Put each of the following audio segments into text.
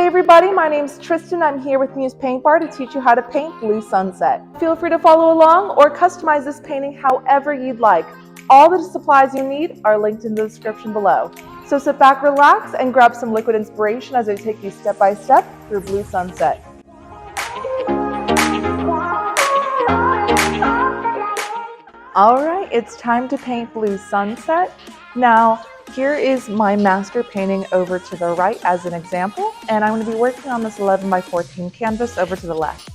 everybody, my name's Tristan. I'm here with Muse Paint Bar to teach you how to paint Blue Sunset. Feel free to follow along or customize this painting however you'd like. All the supplies you need are linked in the description below. So sit back, relax, and grab some liquid inspiration as I take you step by step through Blue Sunset. Alright, it's time to paint Blue Sunset. Now, here is my master painting over to the right as an example, and I'm going to be working on this 11 by 14 canvas over to the left.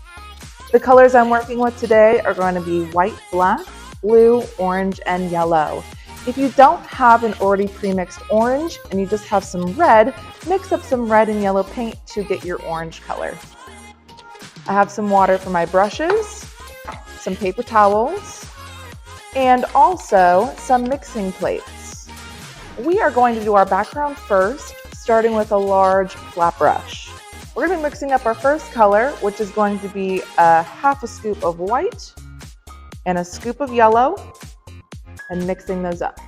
The colors I'm working with today are going to be white, black, blue, orange, and yellow. If you don't have an already pre-mixed orange and you just have some red, mix up some red and yellow paint to get your orange color. I have some water for my brushes, some paper towels, and also some mixing plates. We are going to do our background first, starting with a large flat brush. We're going to be mixing up our first color, which is going to be a half a scoop of white and a scoop of yellow, and mixing those up.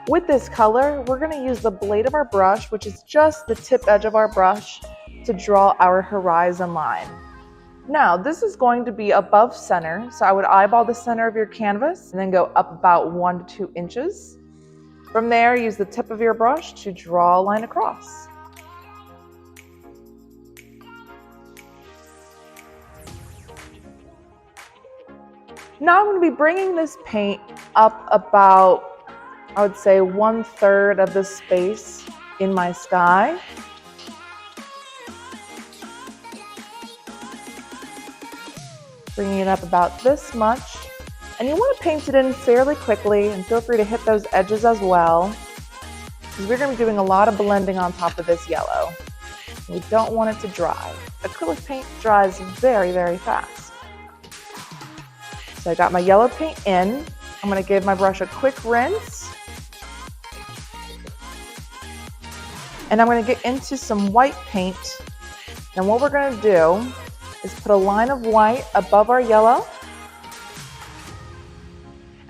With this color, we're going to use the blade of our brush, which is just the tip edge of our brush, to draw our horizon line. Now, this is going to be above center, so I would eyeball the center of your canvas and then go up about 1 to 2 inches. From there, use the tip of your brush to draw a line across. Now I'm going to be bringing this paint up about, I would say, 1/3 of the space in my sky. Bringing it up about this much, and you want to paint it in fairly quickly, and feel free to hit those edges as well, because we're going to be doing a lot of blending on top of this yellow. We don't want it to dry. Acrylic paint dries very, very fast. So I got my yellow paint in. I'm going to give my brush a quick rinse, and I'm going to get into some white paint. And what we're going to do is put a line of white above our yellow,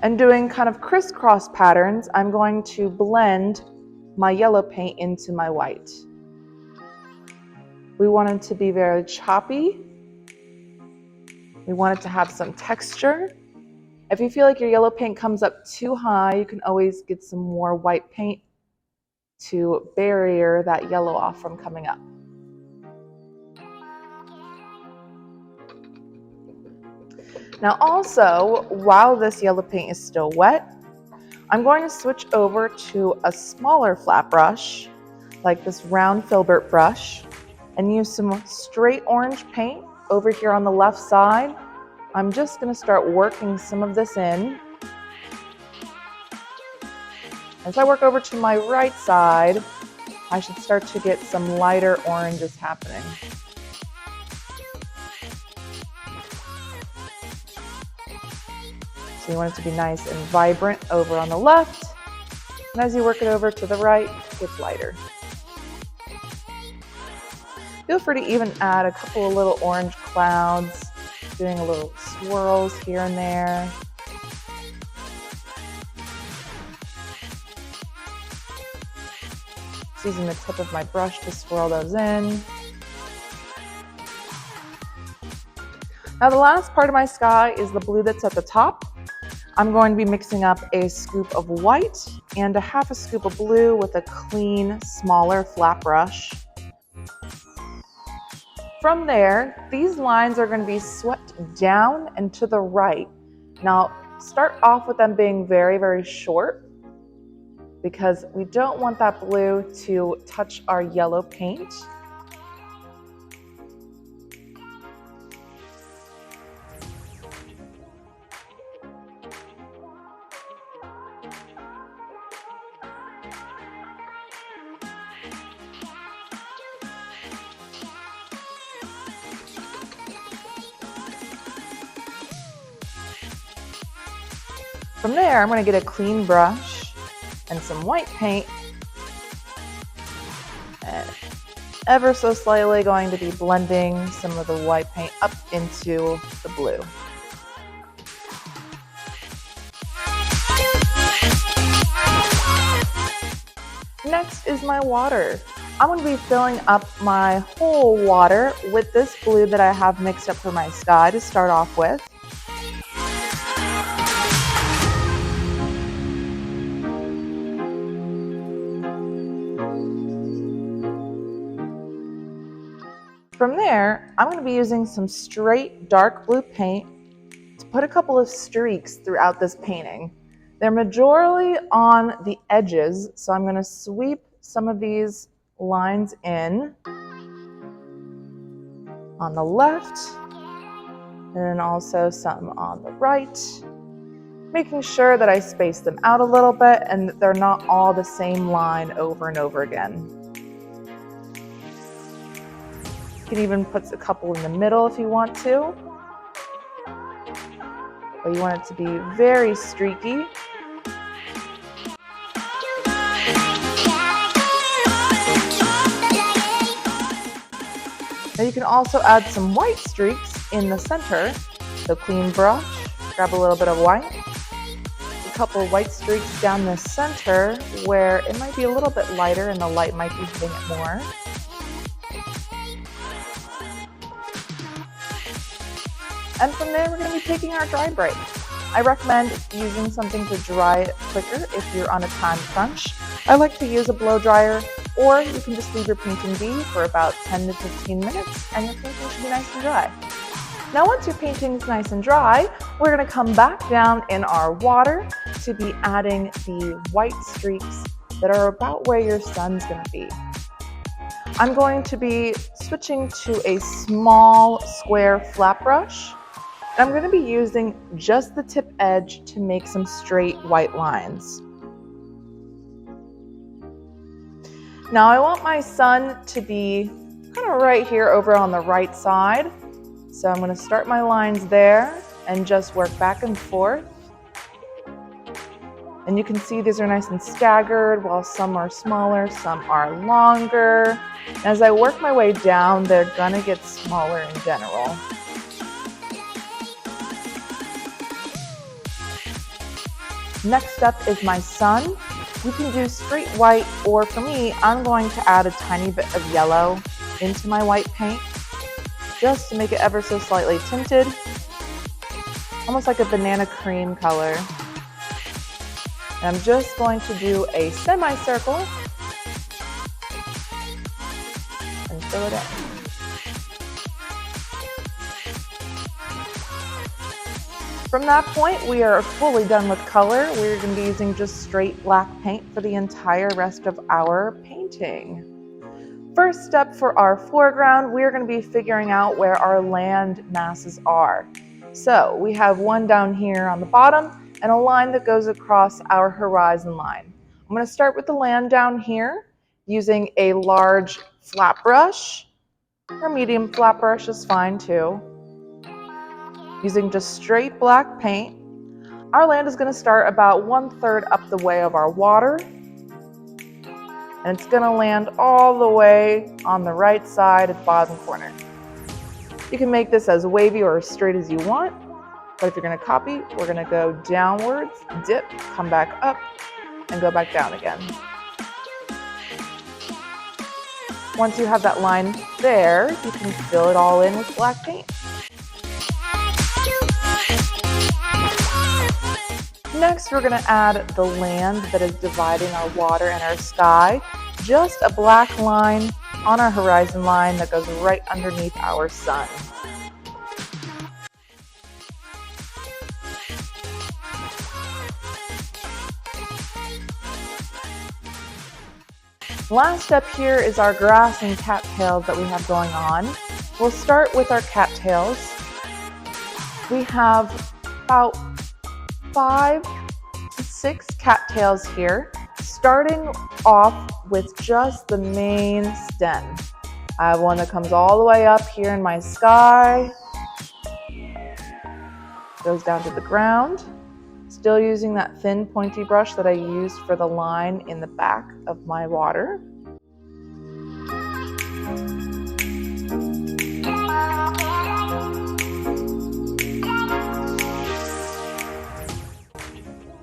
and doing kind of crisscross patterns, I'm going to blend my yellow paint into my white. We want it to be very choppy. We want it to have some texture. If you feel like your yellow paint comes up too high, you can always get some more white paint to barrier that yellow off from coming up. Now also, while this yellow paint is still wet, I'm going to switch over to a smaller flat brush, like this round filbert brush, and use some straight orange paint over here on the left side. I'm just going to start working some of this in. As I work over to my right side, I should start to get some lighter oranges happening. You want it to be nice and vibrant over on the left, and as you work it over to the right, it gets lighter. Feel free to even add a couple of little orange clouds, doing a little swirls here and there. Just using the tip of my brush to swirl those in. Now the last part of my sky is the blue that's at the top. I'm going to be mixing up a scoop of white and a half a scoop of blue with a clean, smaller flat brush. From there, these lines are going to be swept down and to the right. Now, start off with them being very, very short, because we don't want that blue to touch our yellow paint. From there, I'm going to get a clean brush and some white paint, and ever so slightly going to be blending some of the white paint up into the blue. Next is my water. I'm going to be filling up my whole water with this blue that I have mixed up for my sky to start off with. From there, I'm going to be using some straight dark blue paint to put a couple of streaks throughout this painting. They're majorly on the edges, so I'm going to sweep some of these lines in on the left, and then also some on the right, making sure that I space them out a little bit and that they're not all the same line over and over again. You can even put a couple in the middle if you want to, but you want it to be very streaky. Now you can also add some white streaks in the center. So clean brush, grab a little bit of white, a couple of white streaks down the center where it might be a little bit lighter and the light might be hitting it more. And from there, we're going to be taking our dry break. I recommend using something to dry quicker if you're on a time crunch. I like to use a blow dryer, or you can just leave your painting be for about 10 to 15 minutes and your painting should be nice and dry. Now once your painting is nice and dry, we're going to come back down in our water to be adding the white streaks that are about where your sun's going to be. I'm going to be switching to a small square flat brush. I'm going to be using just the tip edge to make some straight white lines. Now I want my sun to be kind of right here over on the right side. So I'm going to start my lines there and just work back and forth. And you can see these are nice and staggered, while some are smaller, some are longer. As I work my way down, they're going to get smaller in general. Next up is my sun. You can do straight white, or for me, I'm going to add a tiny bit of yellow into my white paint just to make it ever so slightly tinted, almost like a banana cream color. And I'm just going to do a semicircle and fill it in. From that point, we are fully done with color. We're going to be using just straight black paint for the entire rest of our painting. First step for our foreground, we're going to be figuring out where our land masses are. So we have one down here on the bottom and a line that goes across our horizon line. I'm going to start with the land down here using a large flat brush, or medium flat brush is fine too. Using just straight black paint. Our land is going to start about 1/3 up the way of our water. And it's going to land all the way on the right side at the bottom corner. You can make this as wavy or as straight as you want. But if you're going to copy, we're going to go downwards, dip, come back up, and go back down again. Once you have that line there, you can fill it all in with black paint. Next, we're going to add the land that is dividing our water and our sky. Just a black line on our horizon line that goes right underneath our sun. Last step here is our grass and cattails that we have going on. We'll start with our cattails. We have about 5 to 6 cattails here, starting off with just the main stem. I have one that comes all the way up here in my sky, goes down to the ground. Still using that thin pointy brush that I used for the line in the back of my water.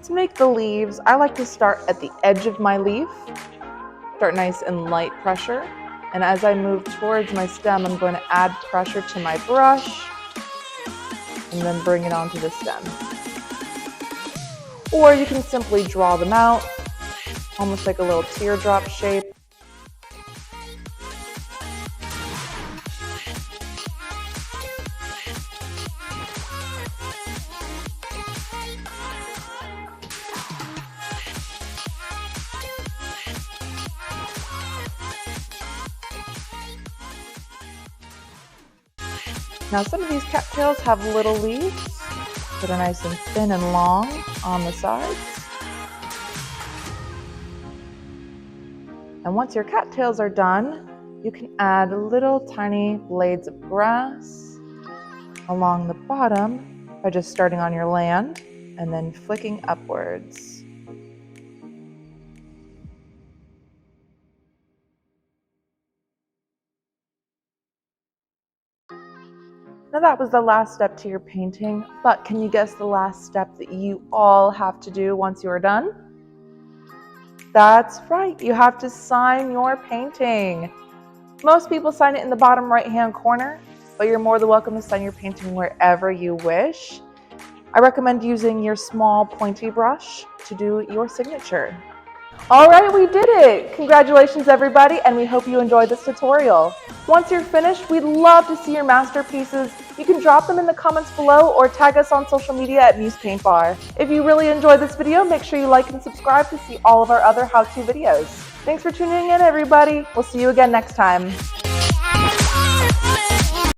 To make the leaves, I like to start at the edge of my leaf Start nice and light pressure. And as I move towards my stem, I'm going to add pressure to my brush and then bring it onto the stem. Or you can simply draw them out, almost like a little teardrop shape. Now some of these cattails have little leaves that are nice and thin and long on the sides. And once your cattails are done, you can add little tiny blades of grass along the bottom by just starting on your land and then flicking upwards. Now that was the last step to your painting, but can you guess the last step that you all have to do once you are done? That's right, you have to sign your painting. Most people sign it in the bottom right-hand corner, but you're more than welcome to sign your painting wherever you wish. I recommend using your small pointy brush to do your signature. All right, we did it! Congratulations everybody, and we hope you enjoyed this tutorial. Once you're finished, we'd love to see your masterpieces. You can drop them in the comments below or tag us on social media at Muse Paint Bar. If you really enjoyed this video, make sure you like and subscribe to see all of our other how-to videos. Thanks for tuning in, everybody. We'll see you again next time.